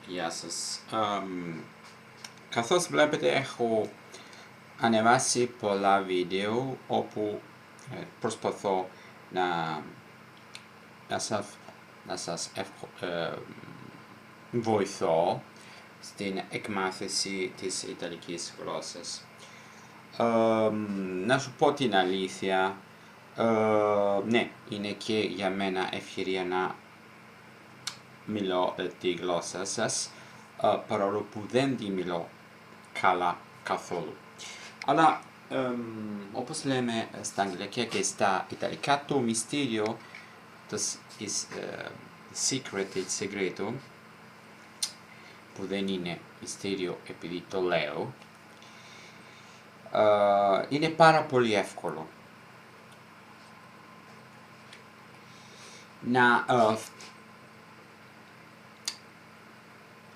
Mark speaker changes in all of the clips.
Speaker 1: Γεια σας. Καθώς βλέπετε έχω ανεβάσει πολλά βίντεο όπου προσπαθώ να σας βοηθώ στην εκμάθηση της Ιταλικής γλώσσας. Να σου πω την αλήθεια, ναι, είναι και για μένα ευκαιρία να μιλώ τη γλώσσα σας, παρόλο που δεν τη μιλώ καλά καθόλου. Αλλά όπως λέμε στα αγγλικά και στα ιταλικά, το μυστήριο, το secret, il segreto, που δεν είναι μυστήριο επειδή το λέω, είναι πάρα πολύ εύκολο.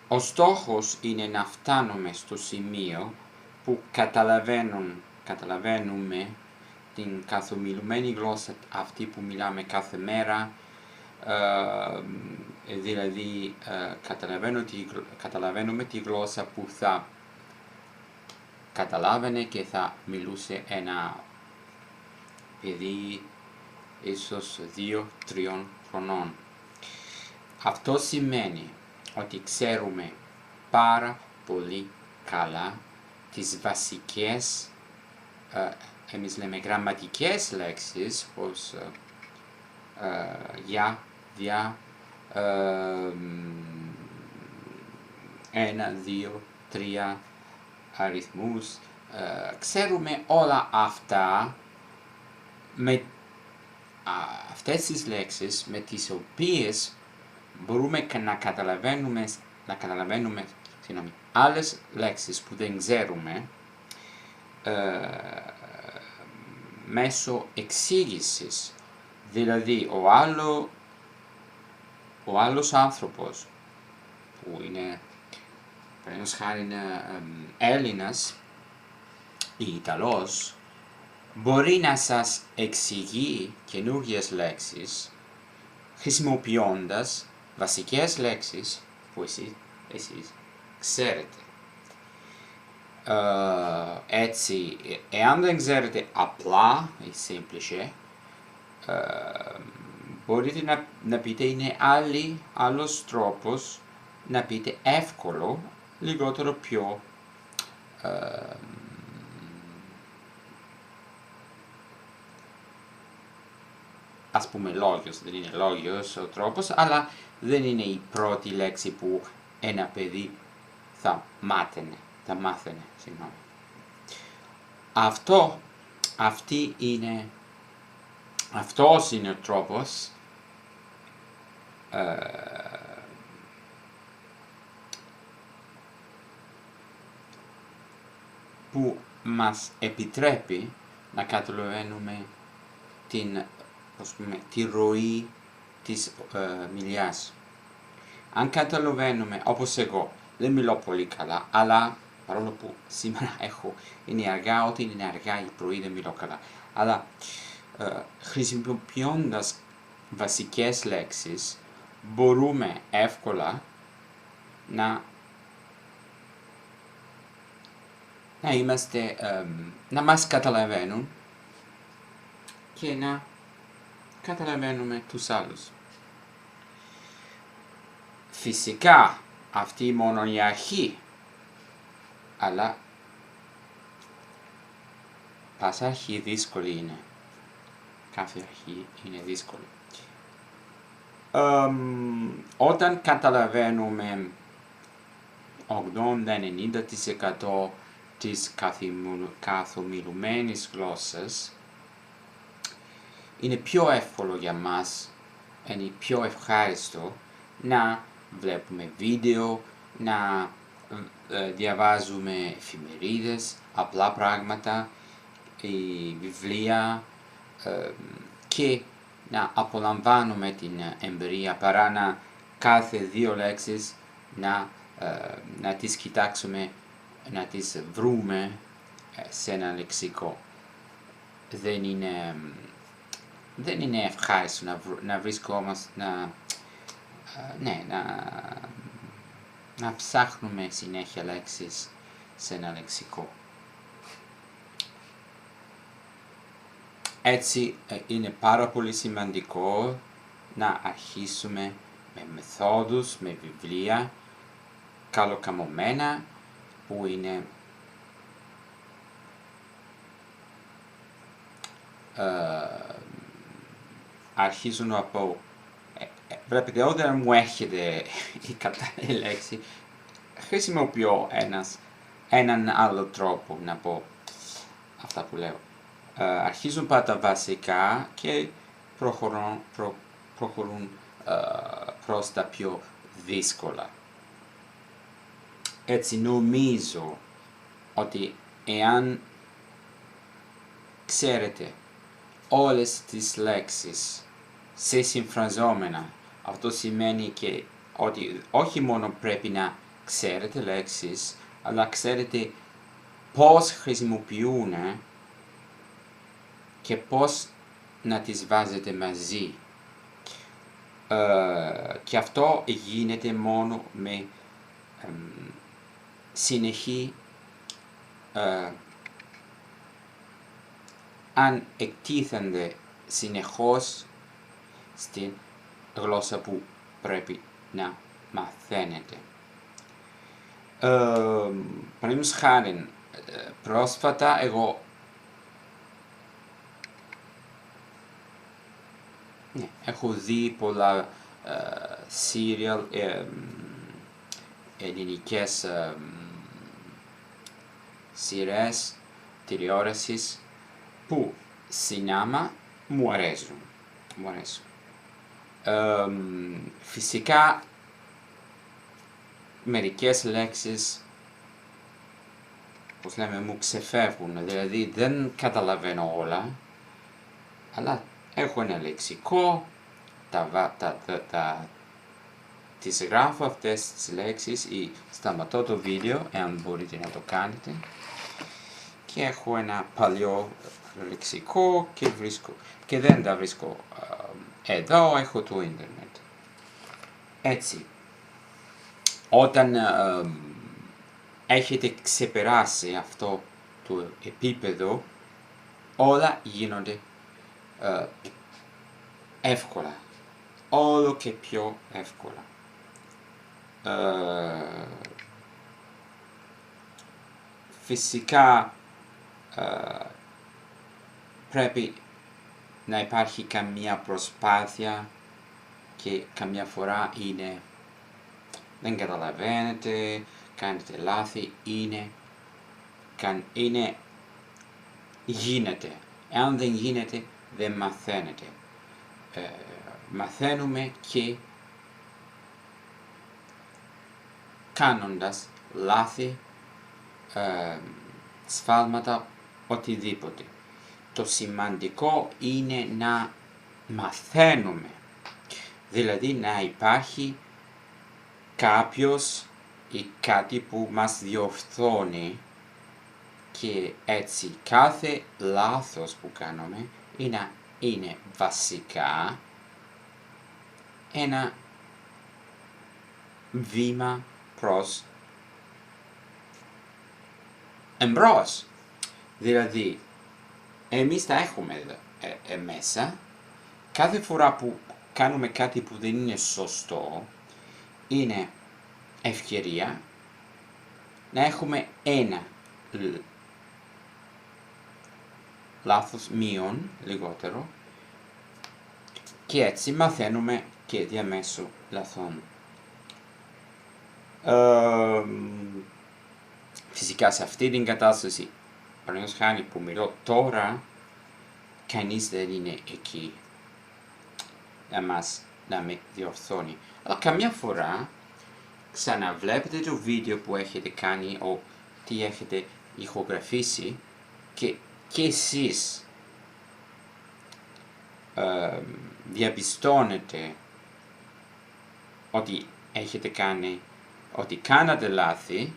Speaker 1: Ο στόχος είναι να φτάνουμε στο σημείο που καταλαβαίνουμε την καθομιλουμένη γλώσσα αυτή που μιλάμε κάθε μέρα, δηλαδή καταλαβαίνουμε τη γλώσσα που θα καταλάβαινε και θα μιλούσε ένα παιδί ίσως 2-3 χρονών. Αυτό σημαίνει ότι ξέρουμε πάρα πολύ καλά τις βασικές, εμείς λέμε γραμματικές λέξεις, όπως για, δια, 1, 2, 3 αριθμούς. Ξέρουμε όλα αυτά με αυτές τις λέξεις με τις οποίες μπορούμε να καταλαβαίνουμε άλλες λέξεις που δεν ξέρουμε μέσω εξήγησης. Δηλαδή ο άλλος άνθρωπος που είναι παραδείγματος χάρη Έλληνας ή Ιταλός μπορεί να σας εξηγεί καινούργιες λέξεις χρησιμοποιώντας βασικές λέξεις που εσείς ξέρετε. Έτσι, εάν δεν ξέρετε απλά ή semplice, μπορείτε να πείτε είναι άλλος τρόπος να πείτε εύκολο, λιγότερο πιο ας πούμε λόγιος, δεν είναι λόγιος ο τρόπος, αλλά δεν είναι η πρώτη λέξη που ένα παιδί θα μάθαινε. Αυτός είναι ο τρόπος που μας επιτρέπει να καταλαβαίνουμε τη ροή της μιλιάς. Αν καταλαβαίνουμε, όπως εγώ, δεν μιλώ πολύ καλά, αλλά παρόλο που σήμερα είναι αργά, όταν είναι αργά η πρωί δεν μιλώ καλά, αλλά χρησιμοποιώντας βασικές λέξεις μπορούμε εύκολα να μας καταλαβαίνουν και να καταλαβαίνουμε τους άλλους. Φυσικά αυτή μόνο η αρχή, αλλά πάσα αρχή δύσκολη είναι. Κάθε αρχή είναι δύσκολη. Όταν καταλαβαίνουμε 80-90% της καθομιλουμένης γλώσσας, είναι πιο εύκολο για μας, είναι πιο ευχάριστο να βλέπουμε βίντεο, να διαβάζουμε εφημερίδες, απλά πράγματα, βιβλία και να απολαμβάνουμε την εμπειρία παρά να κάθε 2 λέξεις να τις κοιτάξουμε, να τις βρούμε σε ένα λεξικό. Δεν είναι ευχάριστο να βρισκόμαστε, να ψάχνουμε συνέχεια λέξεις σε ένα λεξικό. Έτσι είναι πάρα πολύ σημαντικό να αρχίσουμε με μεθόδους, με βιβλία καλοκαμωμένα που είναι αρχίζουν από βλέπετε όταν μου έρχεται η κατάλληλη λέξη χρησιμοποιώ έναν άλλο τρόπο να πω αυτά που λέω. Αρχίζουν πάρα τα βασικά και προχωρούν προς τα πιο δύσκολα. Έτσι νομίζω ότι εάν ξέρετε όλες τις λέξεις σε συμφραζόμενα, αυτό σημαίνει και ότι όχι μόνο πρέπει να ξέρετε λέξεις, αλλά ξέρετε πώς χρησιμοποιούν και πώς να τις βάζετε μαζί. Και αυτό γίνεται μόνο με συνεχή αν εκτίθενται συνεχώς στην γλώσσα που πρέπει να μαθαίνετε. Παραδείγματος χάριν, πρόσφατα εγώ έχω δει πολλά serial, ελληνικές σειρές τηλεόρασης που συνάμα μου αρέσουν. Φυσικά μερικές λέξεις, πώς λέμε, μου ξεφεύγουν, δηλαδή δεν καταλαβαίνω όλα, αλλά έχω ένα λεξικό, τις γράφω αυτές τις λέξεις ή σταματώ το βίντεο, εάν μπορείτε να το κάνετε, και έχω ένα παλιό λεξικό και δεν τα βρίσκω εδώ, έχω το ίντερνετ. Έτσι, όταν έχετε ξεπεράσει αυτό το επίπεδο, όλα γίνονται εύκολα, όλο και πιο εύκολα. Φυσικά πρέπει να υπάρχει καμία προσπάθεια και καμιά φορά δεν καταλαβαίνετε, κάνετε λάθη, γίνεται. Εάν δεν γίνεται, δεν μαθαίνετε. Μαθαίνουμε και κάνοντας λάθη, σφάλματα, οτιδήποτε. Το σημαντικό είναι να μαθαίνουμε, δηλαδή να υπάρχει κάποιος ή κάτι που μας διορθώνει και έτσι κάθε λάθος που κάνουμε είναι βασικά ένα βήμα προς εμπρός. Δηλαδή, εμείς τα έχουμε μέσα, κάθε φορά που κάνουμε κάτι που δεν είναι σωστό, είναι ευκαιρία να έχουμε ένα λάθος μείον λιγότερο και έτσι μαθαίνουμε και διαμέσου λαθών. Φυσικά σε αυτή την κατάσταση, παραδείγματος χάρη που μιλώ τώρα, κανείς δεν είναι εκεί να με διορθώνει. Αλλά καμιά φορά ξαναβλέπετε το βίντεο που έχετε κάνει ή τι έχετε ηχογραφήσει και εσείς διαπιστώνετε ότι κάνατε λάθη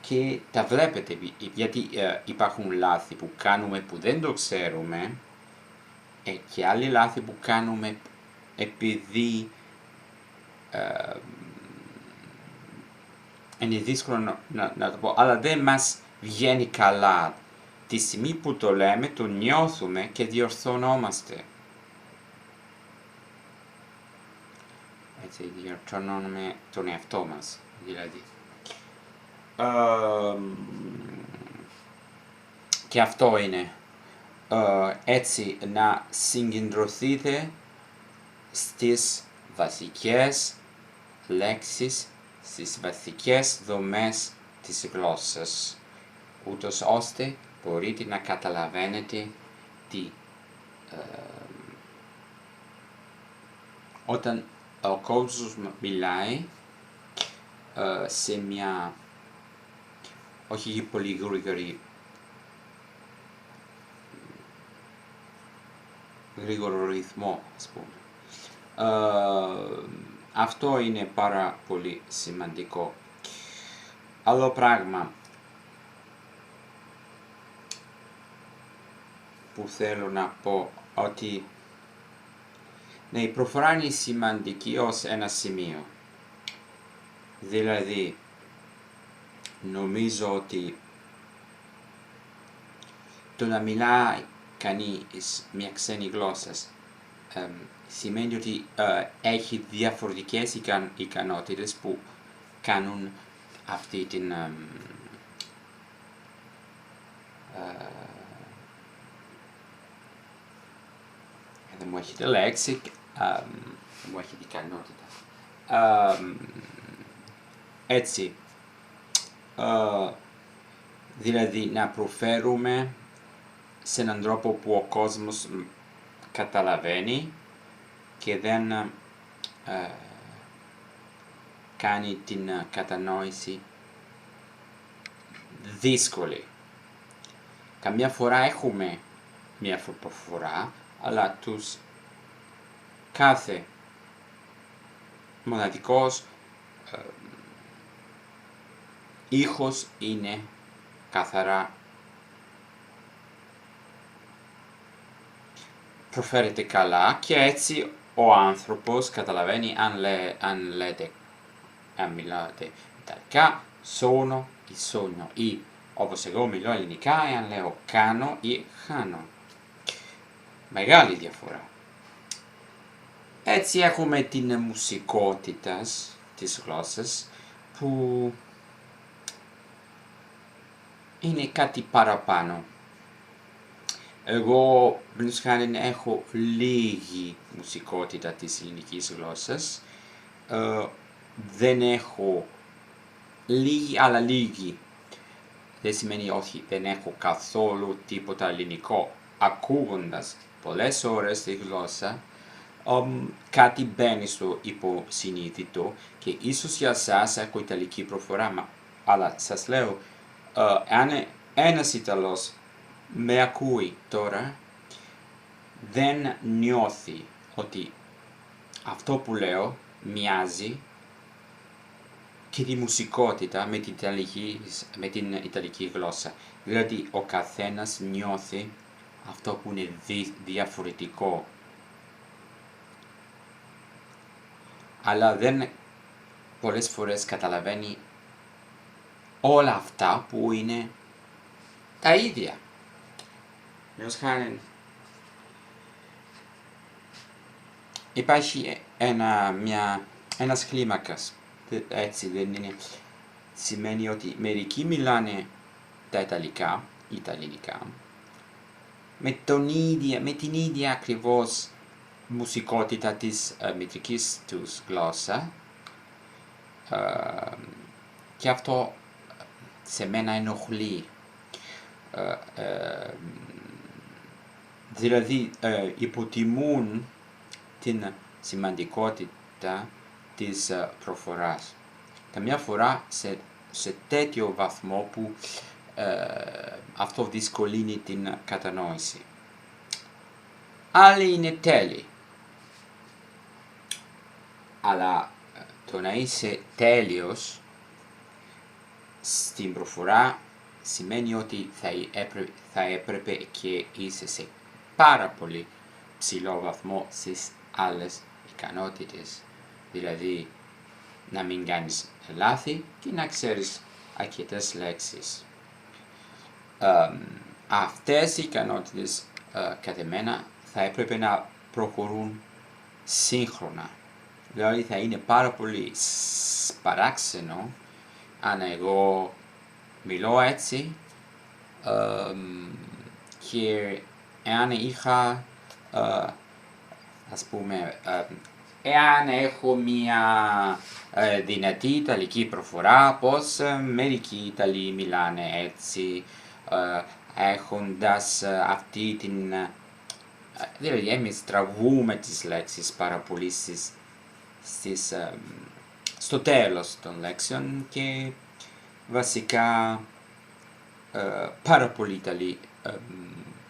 Speaker 1: και τα βλέπετε, γιατί υπάρχουν λάθη που κάνουμε που δεν το ξέρουμε και άλλοι λάθη που κάνουμε επειδή είναι δύσκολο να το πω, αλλά δεν μας βγαίνει καλά. Τη στιγμή που το λέμε, το νιώθουμε και διορθωνόμαστε. Έτσι, διορθώνουμε τον εαυτό μας, δηλαδή. Και αυτό είναι. Έτσι, να συγκεντρωθείτε στις βασικές λέξεις, στις βασικές δομές της γλώσσας, ούτως ώστε μπορείτε να καταλαβαίνετε τι όταν ο κόσμος μιλάει σε μια όχι πολύ γρήγορο ρυθμό, ας πούμε. Αυτό είναι πάρα πολύ σημαντικό. Άλλο πράγμα που θέλω να πω, ότι ναι, η προφορά είναι σημαντική ως ένα σημείο. Δηλαδή, νομίζω ότι το να μιλάει κανείς μια ξένη γλώσσα σημαίνει ότι έχει διαφορετικές ικανότητες που κάνουν αυτή την δεν μου έχει τη λέξη, δεν μου έχει την ικανότητα. Έτσι, δηλαδή να προφέρουμε σε έναν τρόπο που ο κόσμος καταλαβαίνει και δεν κάνει την κατανόηση δύσκολη. Καμιά φορά έχουμε μια προφορά, αλλά κάθε μοναδικός ήχος είναι καθαρά, προφέρεται καλά και έτσι ο άνθρωπος καταλαβαίνει αν μιλάτε ιταλικά, sono ή sogno, ή όπως εγώ μιλώ ελληνικά, αν λέω κάνω ή χάνω. Μεγάλη διαφορά. Έτσι έχουμε την μουσικότητα της γλώσσας που είναι κάτι παραπάνω. Εγώ, πλην χάριν, έχω λίγη μουσικότητα της ελληνικής γλώσσας. Δεν έχω λίγη, αλλά λίγη. Δεν σημαίνει ότι δεν έχω καθόλου τίποτα ελληνικό. Ακούγοντας πολλές ώρες τη γλώσσα, κάτι μπαίνει στο υποσυνείδητο και ίσως για σας έχω ιταλική προφορά, αλλά σας λέω, αν ένας Ιταλός με ακούει τώρα, δεν νιώθει ότι αυτό που λέω μοιάζει και τη μουσικότητα με την ιταλική γλώσσα. Δηλαδή ο καθένας νιώθει αυτό που είναι διαφορετικό. Αλλά δεν πολλές φορές καταλαβαίνει όλα αυτά που είναι τα ίδια. Μιας χάριν, υπάρχει ένας κλίμακας, έτσι δεν είναι. Σημαίνει ότι μερικοί μιλάνε τα ιταλικά, με την ίδια ακριβώς μουσικότητα της μητρικής τους γλώσσα, και αυτό σε μένα ενοχλεί. Δηλαδή υποτιμούν την σημαντικότητα της προφοράς. Καμιά φορά σε τέτοιο βαθμό που αυτό δυσκολύνει την κατανόηση. Άλλοι είναι τέλειοι. Αλλά το να είσαι τέλειος στην προφορά σημαίνει ότι θα έπρεπε και είσαι σε πάρα πολύ ψηλό βαθμό στις άλλες ικανότητες. Δηλαδή να μην κάνεις λάθη και να ξέρεις αρκετές λέξεις. Αυτές οι ικανότητες κατά μένα θα έπρεπε να προχωρούν σύγχρονα. Δηλαδή θα είναι πάρα πολύ παράξενο αν εγώ μιλώ έτσι και εάν είχα ας πούμε εάν έχω μια δυνατή ιταλική προφορά, πως μερικοί Ιταλοί μιλάνε έτσι, έχοντας αυτή την... Δηλαδή εμείς τραβούμε τις λέξεις πάρα πολύ στο τέλος των λέξεων και βασικά πάρα πολλοί Ιταλοί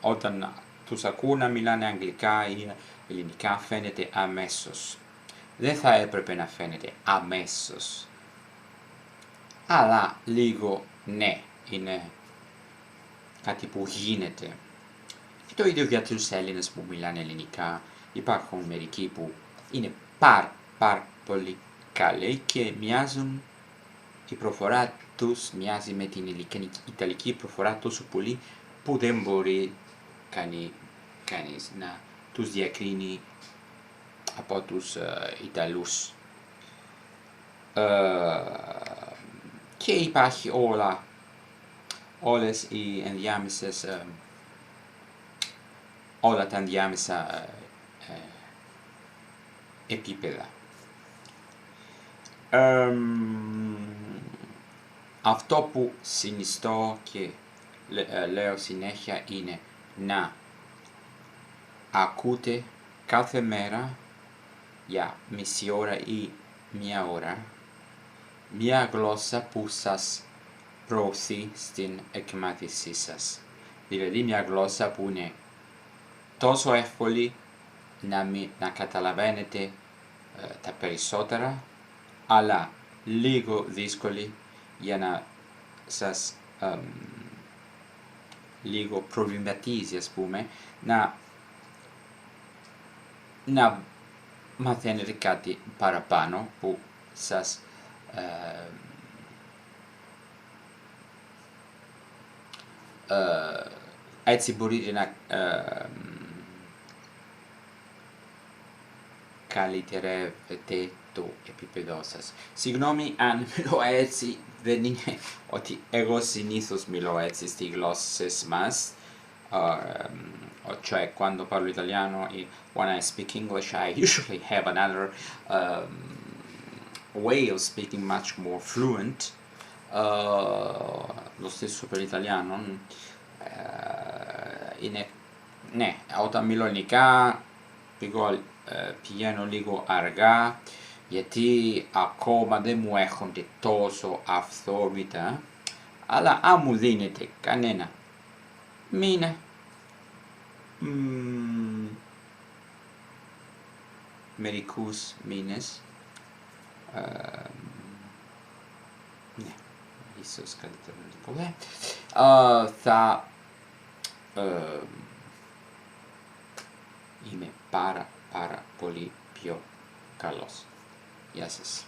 Speaker 1: όταν τους ακούω να μιλάνε αγγλικά ή ελληνικά φαίνεται αμέσως. Δεν θα έπρεπε να φαίνεται αμέσως. Αλλά λίγο ναι, είναι κάτι που γίνεται. Και το ίδιο για τους Έλληνες που μιλάνε ελληνικά. Υπάρχουν μερικοί που είναι πάρα πολύ καλοί και μοιάζουν, η προφορά τους μοιάζει με την ιταλική προφορά τόσο πολύ που δεν μπορεί κανείς να τους διακρίνει από τους Ιταλούς. Και υπάρχει όλες οι ενδιάμεσες, όλα τα ενδιάμεσα επίπεδα. Αυτό που συνιστώ και λέω συνέχεια είναι να ακούτε κάθε μέρα για μισή ώρα ή μία ώρα μία γλώσσα που σας προωθεί στην εκμάθησή σας. Δηλαδή μια γλώσσα που είναι τόσο εύκολη να καταλαβαίνετε τα περισσότερα, αλλά λίγο δύσκολη για να σας λίγο προβληματίζει, ας πούμε, να μαθαίνετε κάτι παραπάνω που σας έτσι μπορείτε να καλυτερεύετε το επίπεδο σας. Συγγνώμη αν μιλώ έτσι, δεν είναι ότι εγώ συνήθως μιλώ έτσι στις γλώσσες μας. Cioè quando parlo italiano, when I speak English, I usually have another way of speaking much more fluent. Lo stesso per l'italiano. Ναι, όταν μιλώ ελληνικά πηγαίνω λίγο αργά γιατί ακόμα δεν μου έρχονται τόσο αυθόρμητα, αλλά αν μου δίνετε κανένα μήνα, μερικούς μήνες, ναι, ίσως καλύτερα να το πω, θα είμαι πάρα πολύ πιο καλός. Γεια σας.